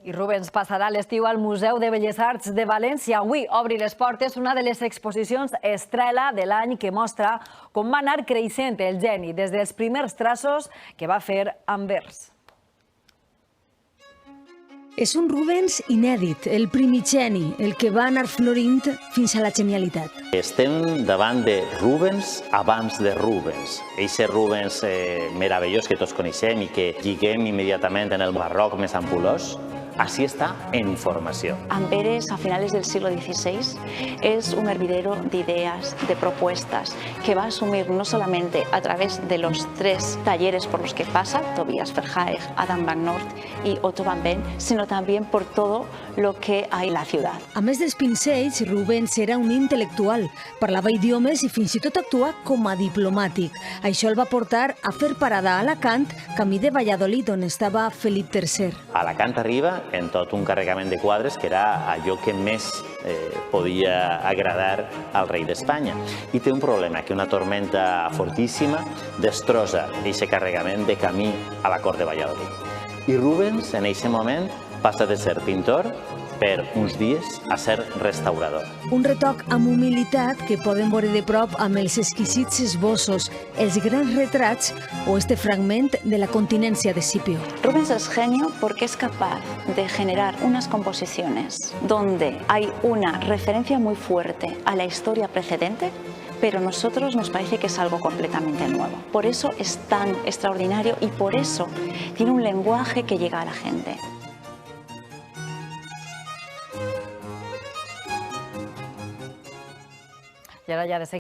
I Rubens passarà l'estiu al Museu de Belles Arts de València. Avui obri les portes una de les exposicions estrella de l'any que mostra com va anar creixent el geni des dels primers traços que va fer amb vers. És un Rubens inèdit, el primigeni, el que va anar florint fins a la genialitat. Estem davant de Rubens abans de Rubens. Eixe Rubens meravellós que tots coneixem i que lliguem immediatament en el barroc més ampulós, así está en formación. Amberes, a finales del siglo XVI, es un hervidero de ideas, de propuestas, que va a asumir no solamente a través de los tres talleres por los que pasa, Tobias Verhaeghe, Adam van Noort y Otto van Ven, sino también por todo lo que hay en la ciudad. A més dels pincells, Rubens era un intel·lectual, parlava idiomes i fins i tot actuà com a diplomàtic. Això el va portar a fer parada a Alacant, camí de Valladolid, on estava Felip III. Alacant arriba en tot un carregament de quadres que era allò que més podia agradar al rei d'Espanya. I té un problema, que una tormenta fortíssima destrossa aquest carregament de camí a la cort de Valladolid. I Rubens, en aquest moment, passa de ser pintor per uns dies a ser restaurador. Un retoc amb humilitat que poden veure de prop amb els exquisits esbossos, els grans retrats o este fragment de la continència de Scipio. Rubens es genio porque es capaz de generar unas composiciones donde hay una referencia muy fuerte a la historia precedente, pero a nosotros nos parece que es algo completamente nuevo. Por eso es tan extraordinario y por eso tiene un lenguaje que llega a la gente. I ara ja de seguida